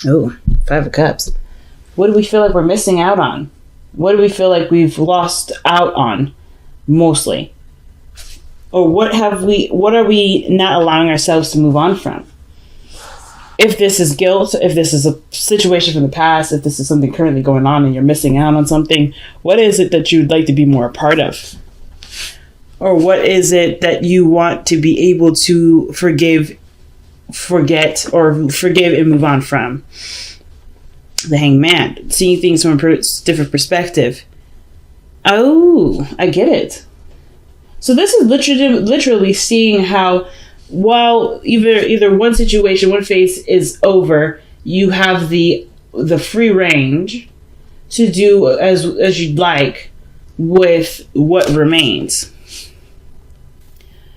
Oh, Five of Cups. What do we feel like we're missing out on? What do we feel like we've lost out on mostly? Or what are we not allowing ourselves to move on from? If this is guilt, if this is a situation from the past, if this is something currently going on and you're missing out on something, what is it that you'd like to be more a part of? Or what is it that you want to be able to forgive, forget, or forgive and move on from? The Hangman, seeing things from a different perspective. Oh, I get it. So this is literally seeing how, while either one situation, one phase is over, you have the free range to do as you'd like with what remains.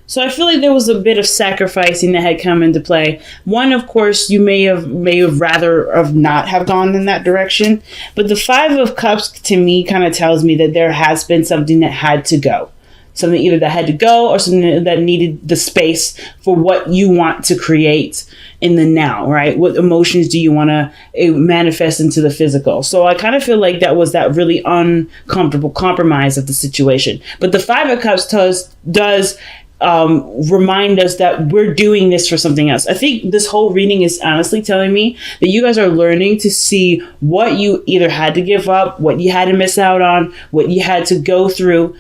So I feel like there was a bit of sacrificing that had come into play. One, of course, you may have rather have not have gone in that direction. But the Five of Cups to me kind of tells me that there has been something that had to go. Something either that had to go or something that needed the space for what you want to create in the now, right? What emotions do you want to manifest into the physical? So I kind of feel like that was that really uncomfortable compromise of the situation. But the Five of Cups does remind us that we're doing this for something else. I think this whole reading is honestly telling me that you guys are learning to see what you either had to give up, what you had to miss out on, what you had to go through,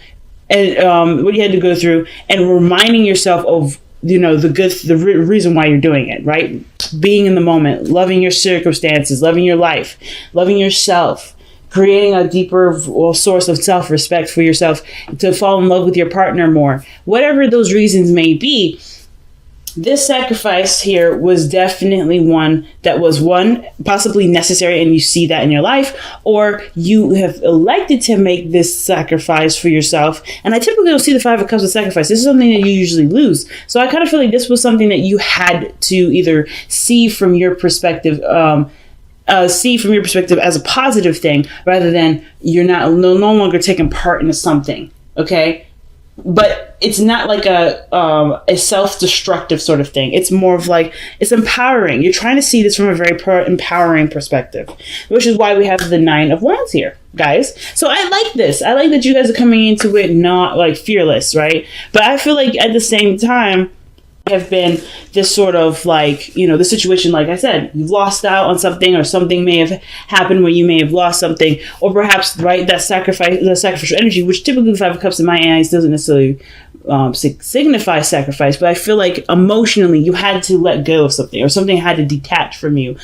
and and reminding yourself of the reason why you're doing it, right? Being in the moment, loving your circumstances, loving your life, loving yourself, creating a deeper source of self-respect for yourself, to fall in love with your partner more. Whatever those reasons may be, this sacrifice here was definitely one that was possibly necessary, and you see that in your life, or you have elected to make this sacrifice for yourself. And I typically don't see the Five of Cups as sacrifice. This is something that you usually lose. So I kind of feel like this was something that you had to either see from your perspective, as a positive thing, rather than you're no longer taking part in something. Okay. But it's not like a self-destructive sort of thing. It's more of like, it's empowering. You're trying to see this from a very empowering perspective, which is why we have the Nine of Wands here, guys. So I like this. I like that you guys are coming into it not like fearless, right? But I feel like at the same time, have been this sort of like, the situation, like I said, you've lost out on something, or something may have happened where you may have lost something, or perhaps, right, the sacrificial energy, which typically the Five of Cups in my eyes doesn't necessarily signify sacrifice, but I feel like emotionally you had to let go of something, or something had to detach from you,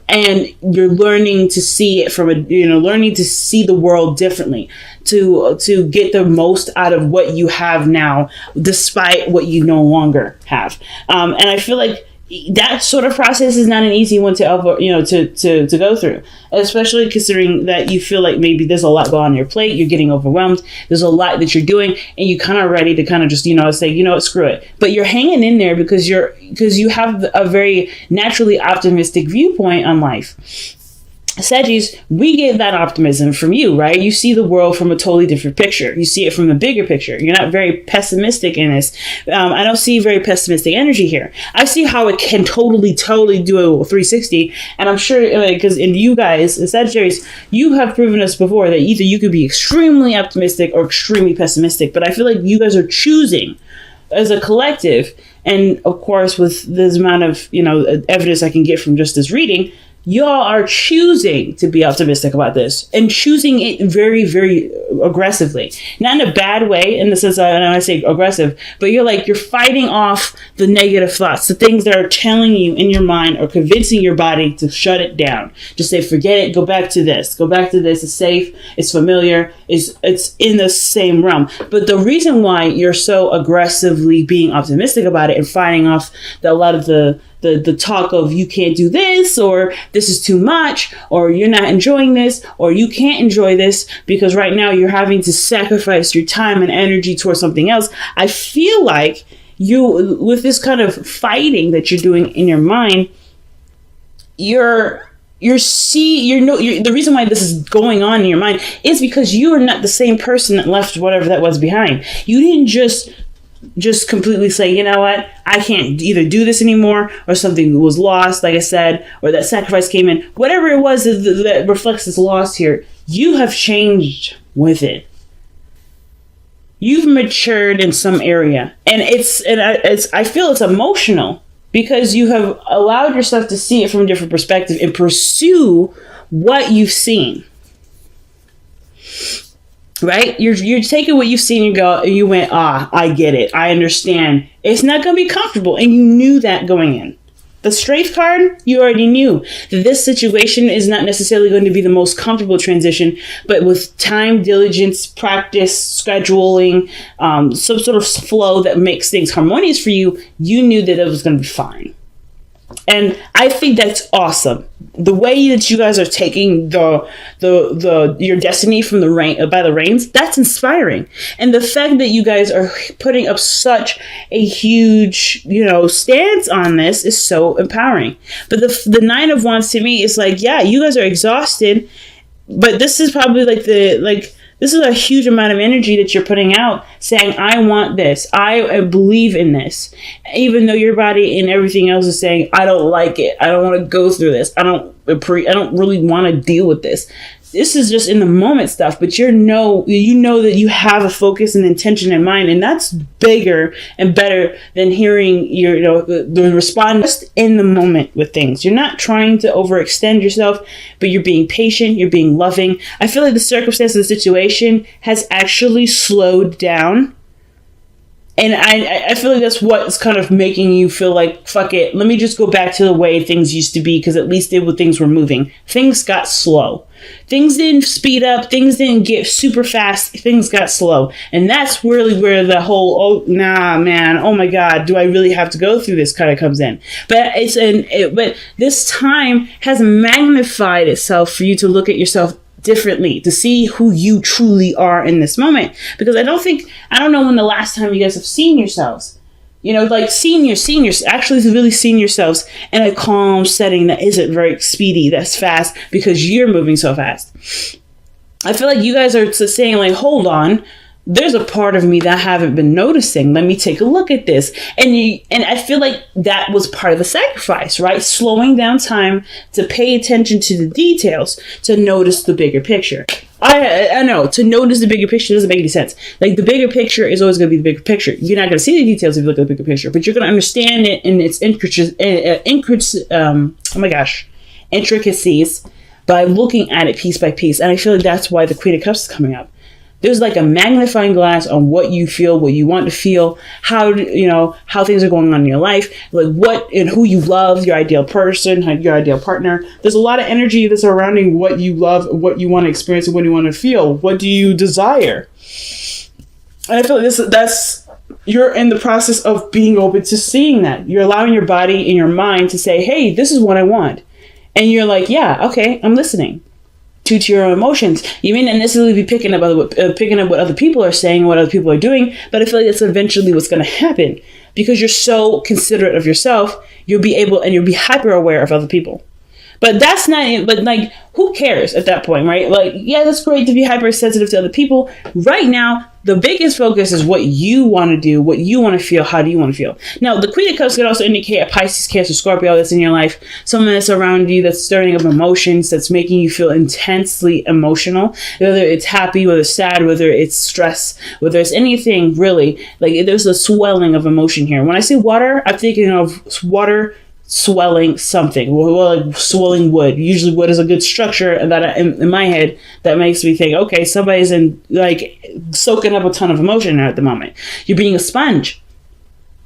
and you're learning to see it from learning to see the world differently, to get the most out of what you have now, despite what you no longer have. And I feel like that sort of process is not an easy one to go through, especially considering that you feel like maybe there's a lot going on your plate, you're getting overwhelmed, there's a lot that you're doing, and you kind of ready to kind of just say, screw it. But you're hanging in there because you have a very naturally optimistic viewpoint on life. Saggies, we get that optimism from you, right? You see the world from a totally different picture. You see it from the bigger picture. You're not very pessimistic in this. I don't see very pessimistic energy here. I see how it can totally do a 360. And I'm sure, because in you guys, in Sagittarius, you have proven us before that either you could be extremely optimistic or extremely pessimistic. But I feel like you guys are choosing as a collective. And of course, with this amount of, evidence I can get from just this reading, y'all are choosing to be optimistic about this, and choosing it very, very aggressively. Not in a bad way, in the sense that, and I say aggressive, but you're fighting off the negative thoughts, the things that are telling you in your mind, or convincing your body to shut it down. Just say, forget it, go back to this, it's safe, it's familiar, it's in the same realm. But the reason why you're so aggressively being optimistic about it and fighting off a lot of the talk of you can't do this, or this is too much, or you're not enjoying this, or you can't enjoy this because right now you're having to sacrifice your time and energy towards something else. I feel like you, with this kind of fighting that you're doing in your mind, the reason why this is going on in your mind is because you are not the same person that left whatever that was behind. You didn't just just completely say, you know what, I can't either do this anymore, or something was lost, like I said, or that sacrifice came in, whatever it was that reflects this loss here, you have changed with it. You've matured in some area, and I feel it's emotional because you have allowed yourself to see it from a different perspective and pursue what you've seen. Right? You're taking what you've seen and you went, I get it. I understand. It's not going to be comfortable. And you knew that going in. The Strength card, you already knew that this situation is not necessarily going to be the most comfortable transition, but with time, diligence, practice, scheduling, some sort of flow that makes things harmonious for you, you knew that it was going to be fine. And I think that's awesome. The way that you guys are taking your destiny from the rain by the reins, that's inspiring. And the fact that you guys are putting up such a huge, stance on this is so empowering. But the Nine of Wands to me is like, yeah, you guys are exhausted, but this is probably this is a huge amount of energy that you're putting out, saying, I want this. I believe in this. Even though your body and everything else is saying, I don't like it. I don't want to go through this. I don't really want to deal with this. This is just in the moment stuff, but you know that you have a focus and intention in mind, and that's bigger and better than hearing the response just in the moment with things. You're not trying to overextend yourself, but you're being patient, you're being loving. I feel like the circumstance of the situation has actually slowed down. And I feel like that's what's kind of making you feel like, fuck it, let me just go back to the way things used to be, because at least things were moving. Things got slow. Things didn't speed up. Things didn't get super fast. Things got slow. And that's really where the whole, oh my God, do I really have to go through this kind of comes in. But but this time has magnified itself for you to look at yourself differently, to see who you truly are in this moment. Because I don't know when the last time you guys have seen yourselves, actually really seen yourselves in a calm setting that isn't very speedy, that's fast, because you're moving so fast. I feel like you guys are saying, like, hold on, there's a part of me that I haven't been noticing. Let me take a look at this. And I feel like that was part of the sacrifice, right? Slowing down time to pay attention to the details, to notice the bigger picture. I know, to notice the bigger picture doesn't make any sense. Like, the bigger picture is always going to be the bigger picture. You're not going to see the details if you look at the bigger picture, but you're going to understand it in its intricacies by looking at it piece by piece. And I feel like that's why the Queen of Cups is coming up. There's like a magnifying glass on what you feel, what you want to feel, how things are going on in your life, like what and who you love, your ideal person, your ideal partner. There's a lot of energy that's surrounding what you love, what you want to experience, and what you want to feel. What do you desire? And I feel like you're in the process of being open to seeing that. You're allowing your body and your mind to say, hey, this is what I want. And you're like, yeah, okay, I'm listening. To your own emotions. You may not necessarily be picking up what other people are saying, what other people are doing, but I feel like that's eventually what's going to happen, because you're so considerate of yourself. You'll be hyper aware of other people. But that's not, but like, who cares at that point, right? Like, yeah, that's great to be hypersensitive to other people. Right now, the biggest focus is what you want to do, what you want to feel, how do you want to feel. Now, the Queen of Cups could also indicate a Pisces, Cancer, Scorpio that's in your life, someone that's around you that's stirring up emotions, that's making you feel intensely emotional, whether it's happy, whether it's sad, whether it's stress, whether it's anything really. Like, there's a swelling of emotion here. When I say water, I'm thinking of water swelling something, like swelling wood. Usually wood is a good structure, and that in my head that makes me think, okay, somebody's soaking up a ton of emotion at the moment. You're being a sponge,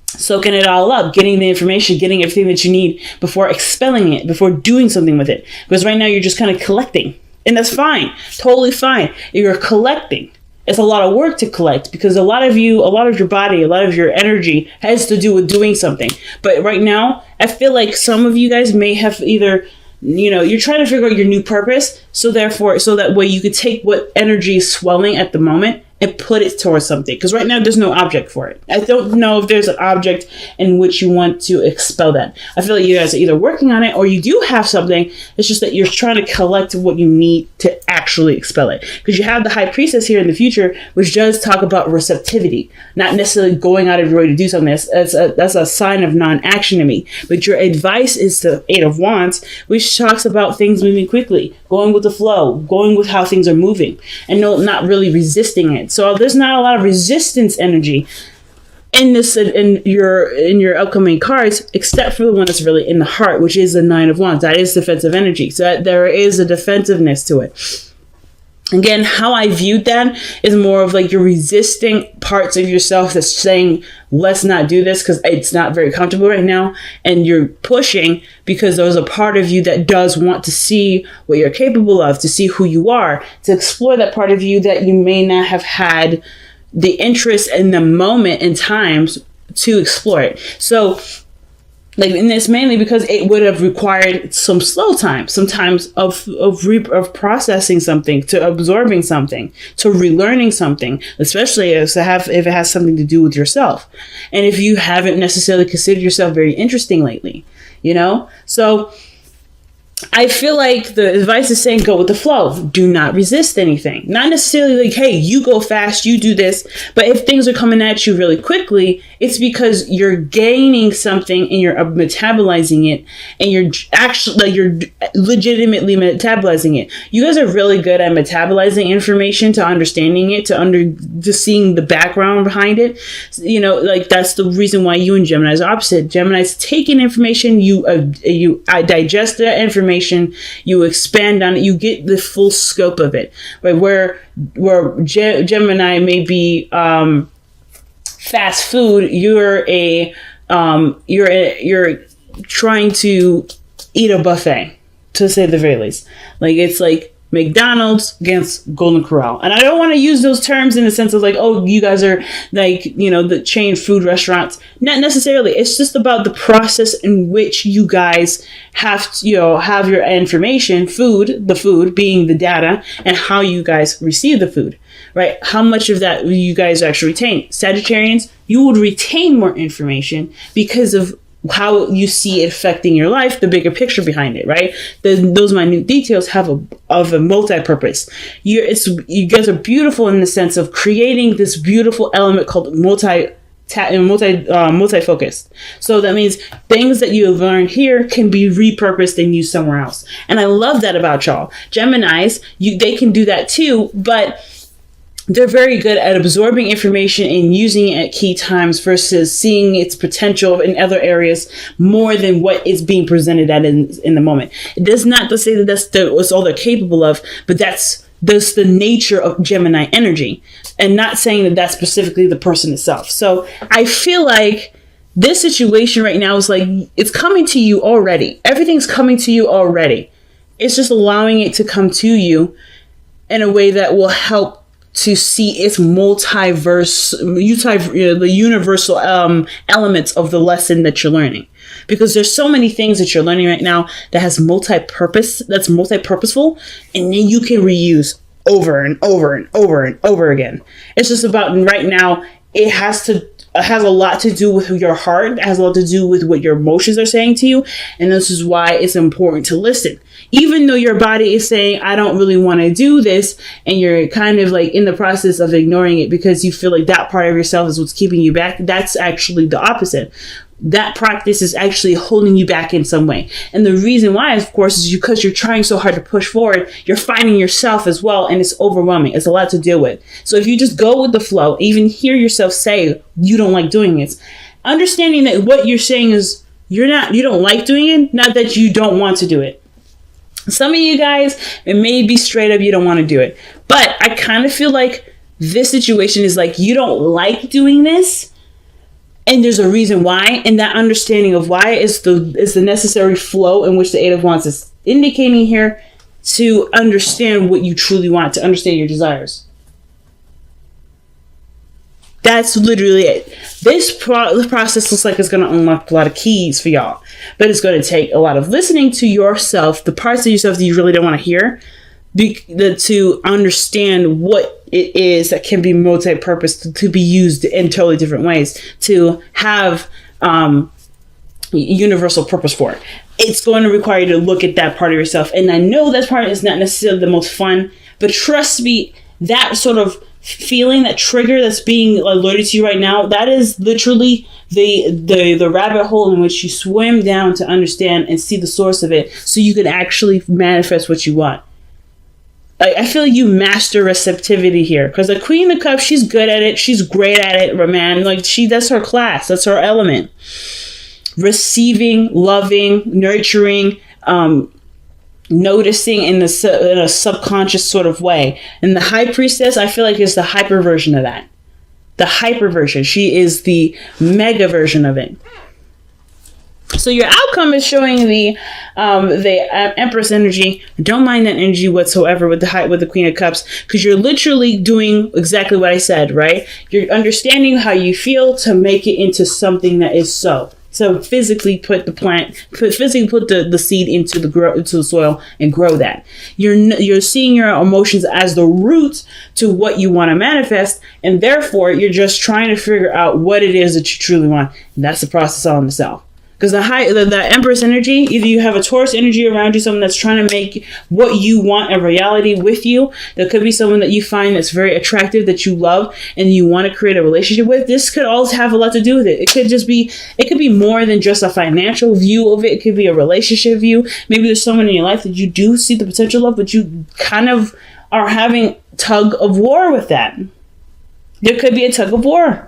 soaking it all up, getting the information, getting everything that you need before expelling it, before doing something with it. Because right now you're just kind of collecting, and that's fine, totally fine. You're collecting. It's a lot of work to collect, because a lot of your body, a lot of your energy has to do with doing something. But right now, I feel like some of you guys may have either, you're trying to figure out your new purpose. So that way you could take what energy is swelling at the moment and put it towards something. Because right now there's no object for it. I don't know if there's an object in which you want to expel that. I feel like you guys are either working on it or you do have something. It's just that you're trying to collect what you need to actually expel it. Because you have the High Priestess here in the future, which does talk about receptivity, not necessarily going out of your way to do something. That's a sign of non-action to me. But your advice is the Eight of Wands, which talks about things moving quickly, going with the flow, going with how things are moving, and not really resisting it. So there's not a lot of resistance energy in this in your upcoming cards, except for the one that's really in the heart, which is the Nine of Wands. That is defensive energy. So there is a defensiveness to it. Again, how I viewed that is more of like you're resisting parts of yourself that's saying, let's not do this because it's not very comfortable right now. And you're pushing because there's a part of you that does want to see what you're capable of, to see who you are, to explore that part of you that you may not have had the interest in the moment in times to explore it. So like in this, mainly because it would have required some slow time, sometimes of processing something, to absorbing something, to relearning something, especially if it has something to do with yourself. And if you haven't necessarily considered yourself very interesting lately, so I feel like the advice is saying go with the flow. Do not resist anything. Not necessarily like, hey, you go fast, you do this. But if things are coming at you really quickly, it's because you're gaining something and you're metabolizing it, and you're legitimately metabolizing it. You guys are really good at metabolizing information, to understanding it, to seeing the background behind it. Like that's the reason why you and Gemini's are opposite. Gemini's take in information, you digest that information, you expand on it, you get the full scope of it. Right? Where Gemini may be fast food, you're trying to eat a buffet, to say the very least. Like it's like McDonald's against Golden Corral. And I don't want to use those terms in the sense of like, oh, you guys are like, the chain food restaurants. Not necessarily. It's just about the process in which you guys have to, have your information, the food being the data, and how you guys receive the food, right? How much of that you guys actually retain. Sagittarians, you would retain more information because of how you see it affecting your life, the bigger picture behind it, right? Those minute details have a multi-purpose. You guys are beautiful in the sense of creating this beautiful element called multi-focused. So that means things that you have learned here can be repurposed and used somewhere else. And I love that about y'all. Geminis, they can do that too, but they're very good at absorbing information and using it at key times versus seeing its potential in other areas more than what is being presented at in the moment. It does not to say that that's all they're capable of, but that's the nature of Gemini energy, and not saying that that's specifically the person itself. So I feel like this situation right now is like, it's coming to you already. Everything's coming to you already. It's just allowing it to come to you in a way that will help to see its the universal elements of the lesson that you're learning. Because there's so many things that you're learning right now that has multi-purposeful, and then you can reuse over and over and over and over again. It's just about right now, it has a lot to do with your heart. It has a lot to do with what your emotions are saying to you. And this is why it's important to listen. Even though your body is saying, I don't really want to do this, and you're kind of like in the process of ignoring it because you feel like that part of yourself is what's keeping you back, that's actually the opposite. That practice is actually holding you back in some way. And the reason why, of course, is because you're trying so hard to push forward, you're finding yourself as well, and it's overwhelming. It's a lot to deal with. So if you just go with the flow, even hear yourself say you don't like doing it, understanding that what you're saying is you don't like doing it, not that you don't want to do it. Some of you guys, it may be straight up you don't want to do it. But I kind of feel like this situation is like you don't like doing this, and there's a reason why, and that understanding of why is the necessary flow in which the Eight of Wands is indicating here, to understand what you truly want, to understand your desires. That's literally it. This process looks like it's going to unlock a lot of keys for y'all, but it's going to take a lot of listening to yourself, the parts of yourself that you really don't want to hear, to understand what it is that can be multi-purpose to be used in totally different ways to have universal purpose for it. It's going to require you to look at that part of yourself. And I know that part is not necessarily the most fun, but trust me, that sort of feeling, that trigger that's being alerted to you right now, that is literally the rabbit hole in which you swim down to understand and see the source of it so you can actually manifest what you want. I feel like you master receptivity here, because the Queen of Cups, she's good at it. She's great at it, man. Like, that's her class. That's her element. Receiving, loving, nurturing, noticing in a subconscious sort of way. And the High Priestess, I feel like, is the hyper version of that. The hyper version. She is the mega version of it. So your outcome is showing the Empress energy. Don't mind that energy whatsoever with the Queen of Cups, because you're literally doing exactly what I said, right? You're understanding how you feel to make it into something that is so. So physically put the seed into the soil and grow that. You're seeing your emotions as the root to what you want to manifest, and therefore you're just trying to figure out what it is that you truly want. And that's the process all in itself. Because the Empress energy, either you have a Taurus energy around you, someone that's trying to make what you want a reality with you. There could be someone that you find that's very attractive, that you love, and you want to create a relationship with. This could also have a lot to do with it. It could be more than just a financial view of it. It could be a relationship view. Maybe there's someone in your life that you do see the potential of, but you kind of are having tug of war with that. There could be a tug of war.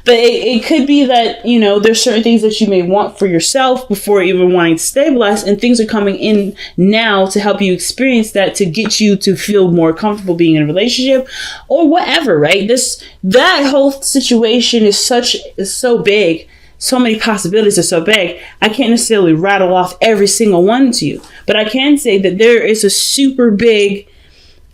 But it could be that, there's certain things that you may want for yourself before even wanting to stabilize, and things are coming in now to help you experience that, to get you to feel more comfortable being in a relationship or whatever, right? That whole situation is so big. So many possibilities are so big. I can't necessarily rattle off every single one to you, but I can say that there is a super big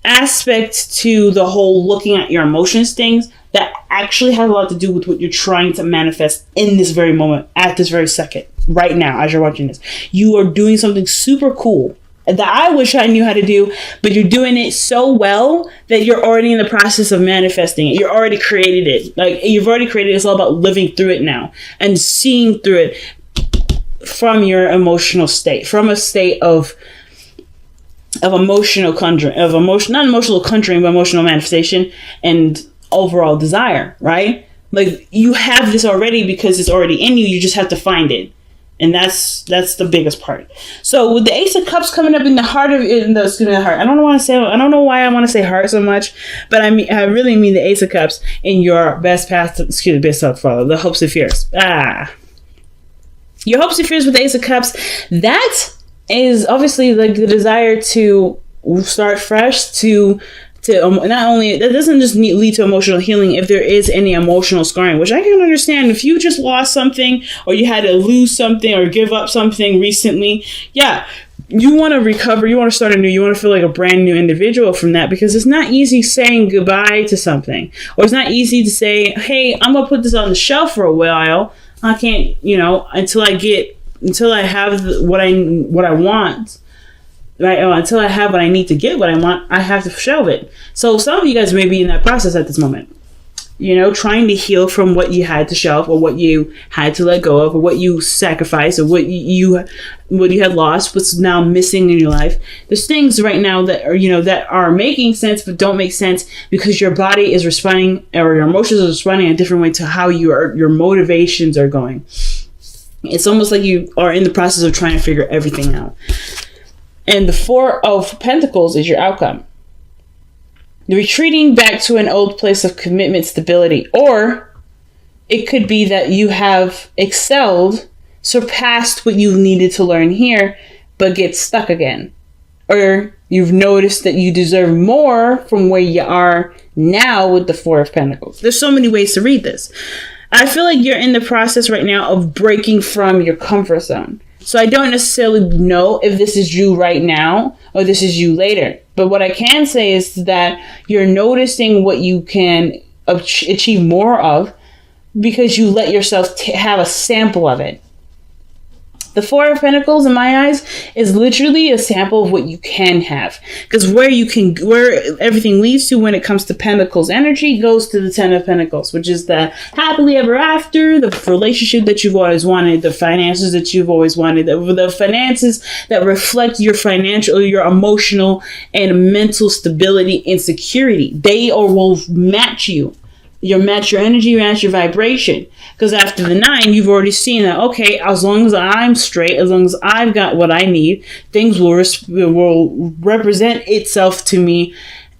aspect to the whole looking at your emotions things that actually have a lot to do with what you're trying to manifest in this very moment, at this very second, right now, as you're watching this. You are doing something super cool that I wish I knew how to do, but you're doing it so well that you're already in the process of manifesting it. You already created it. Like, you've already created it. It's all about living through it now and seeing through it from your emotional state, from a state of emotional conjuring, not emotional conjuring, but emotional manifestation and overall desire, right? Like, you have this already because it's already in you. You just have to find it. And that's the biggest part. So with the Ace of Cups coming up in the heart of the heart. I don't know why I want to say heart so much, but I really mean the Ace of Cups in your best self follow, the hopes and fears. Your hopes and fears with the Ace of Cups, that is obviously like the desire to start fresh, to not only, that doesn't just lead to emotional healing if there is any emotional scarring, which I can understand. If you just lost something, or you had to lose something or give up something recently, yeah, you want to recover, you want to start anew, you want to feel like a brand new individual from that, because it's not easy saying goodbye to something, or it's not easy to say, hey, I'm going to put this on the shelf for a while. I can't, until I have what I want. Right? Until I have what I need to get what I want, I have to shelve it. So some of you guys may be in that process at this moment. Trying to heal from what you had to shelve, or what you had to let go of, or what you sacrificed, or what you had lost, what's now missing in your life. There's things right now that are, that are making sense but don't make sense because your body is responding, or your emotions are responding a different way to how your motivations are going. It's almost like you are in the process of trying to figure everything out. And the Four of Pentacles is your outcome. Retreating back to an old place of commitment, stability. Or it could be that you have excelled, surpassed what you needed to learn here, but get stuck again. Or you've noticed that you deserve more from where you are now with the Four of Pentacles. There's so many ways to read this. I feel like you're in the process right now of breaking from your comfort zone. So I don't necessarily know if this is you right now or this is you later. But what I can say is that you're noticing what you can achieve more of because you let yourself have a sample of it. The Four of Pentacles, in my eyes, is literally a sample of what you can have. Because where everything leads to when it comes to Pentacles energy goes to the Ten of Pentacles, which is the happily ever after, the relationship that you've always wanted, the finances that you've always wanted, the finances that reflect your financial, your emotional and mental stability and security. They will match you. You'll match your energy, match your vibration. Because after the 9, you've already seen that, okay, as long as I'm straight, as long as I've got what I need, things will represent itself to me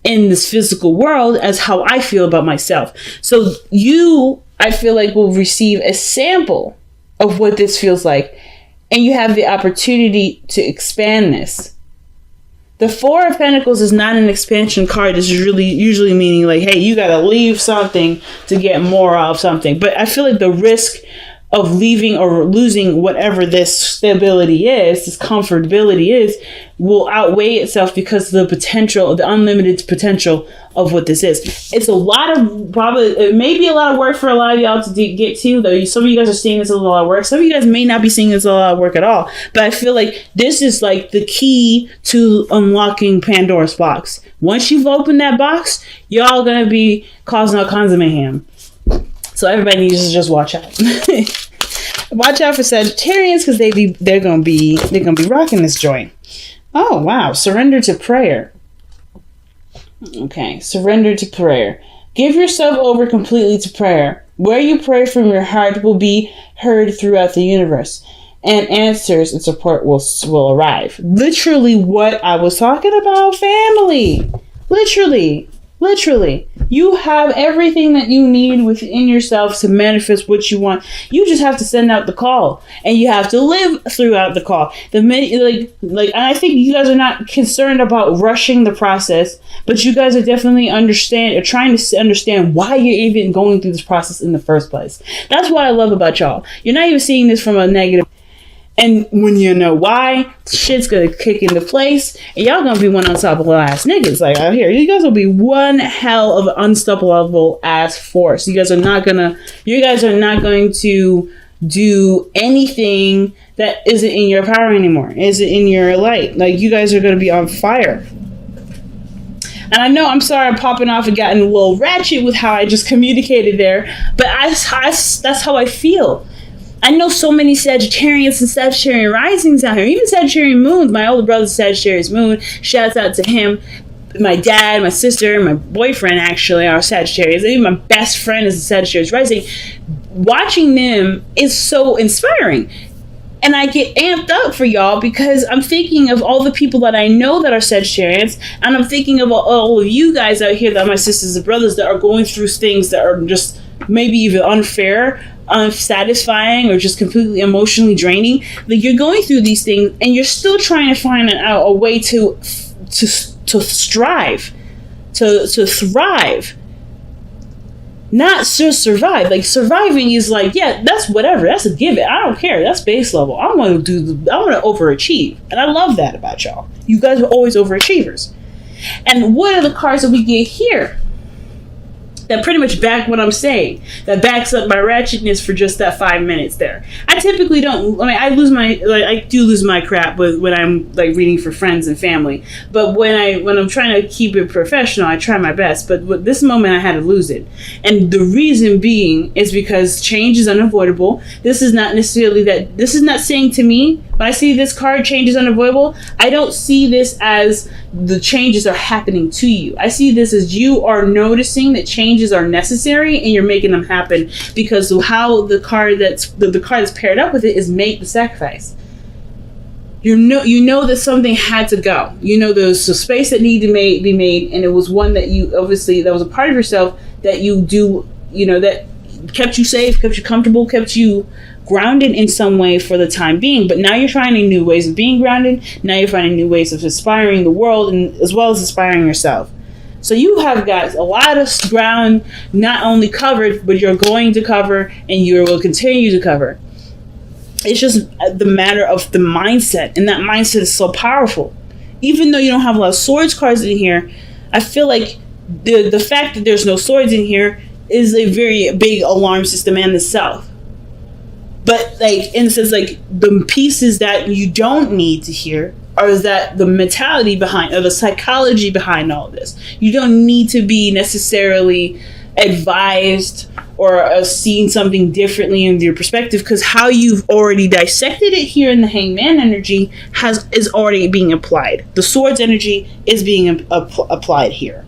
in this physical world as how I feel about myself. So you, I feel like, will receive a sample of what this feels like. And you have the opportunity to expand this. The Four of Pentacles is not an expansion card. This is really usually meaning like, hey, you got to leave something to get more of something. But I feel like the risk of leaving or losing whatever this stability is, this comfortability is, will outweigh itself because of the potential, the unlimited potential of what this is. It's a lot of, probably, it may be a lot of work for a lot of y'all to get to, though. Some of you guys are seeing this as a lot of work. Some of you guys may not be seeing this as a lot of work at all. But I feel like this is like the key to unlocking Pandora's box. Once you've opened that box, y'all gonna be causing all kinds of mayhem. So everybody needs to just watch out. Watch out for Sagittarians because they're gonna be rocking this joint. Oh wow! Surrender to prayer. Okay, surrender to prayer. Give yourself over completely to prayer. Where you pray from your heart will be heard throughout the universe, and answers and support will arrive. Literally, what I was talking about, family. Literally, you have everything that you need within yourself to manifest what you want. You just have to send out the call, and you have to live throughout the call. And I think you guys are not concerned about rushing the process, but you guys are definitely trying to understand why you're even going through this process in the first place. That's what I love about y'all. You're not even seeing this from a negative. And when you know why, shit's gonna kick into place, and y'all gonna be one unstoppable ass niggas. Like out here, you guys will be one hell of an unstoppable ass force. You guys are not going to do anything that isn't in your power anymore, isn't in your light. Like you guys are gonna be on fire. And I know, I'm sorry, I'm popping off and getting a little ratchet with how I just communicated there, but that's how I feel. I know so many Sagittarians and Sagittarian risings out here, even Sagittarian moons. My older brother's Sagittarius moon. Shouts out to him. My dad, my sister, my boyfriend actually are Sagittarius. Even my best friend is a Sagittarius rising. Watching them is so inspiring. And I get amped up for y'all because I'm thinking of all the people that I know that are Sagittarians, and I'm thinking of all of you guys out here that are my sisters and brothers that are going through things that are just maybe even unfair, unsatisfying, or just completely emotionally draining. Like you're going through these things and you're still trying to find a way to strive, to thrive, not just survive. Like surviving is like, yeah, that's whatever, that's a given. I don't care, that's base level. I want to overachieve, and I love that about y'all. You guys are always overachievers. And what are the cards that we get here that pretty much back what I'm saying, that backs up my ratchetness for just that 5 minutes there? I typically don't, I do lose my crap when I'm like reading for friends and family, but when I'm trying to keep it professional, I try my best. But with this moment, I had to lose it, and the reason being is because change is unavoidable. This is not necessarily that. This is not saying to me, when I see this card, change is unavoidable, I don't see this as the changes are happening to you. I see this as you are noticing that changes are necessary and you're making them happen because of how the card that's paired up with it is make the sacrifice. You know that something had to go. You know there's a space that needed to be made, and it was one that you obviously, that was a part of yourself that you do, that kept you safe, kept you comfortable, kept you grounded in some way for the time being. But now you're finding new ways of being grounded. Now you're finding new ways of inspiring the world, and as well as inspiring yourself. So you have got a lot of ground not only covered, but you're going to cover, and you will continue to cover. It's just the matter of the mindset, and that mindset is so powerful. Even though you don't have a lot of swords cards in here, I feel like the fact that there's no swords in here is a very big alarm system in itself. But like, instance, like the pieces that you don't need to hear are that the mentality behind, or the psychology behind all this. You don't need to be necessarily advised or seeing something differently in your perspective, because how you've already dissected it here in the Hangman energy is already being applied. The Swords energy is being applied here.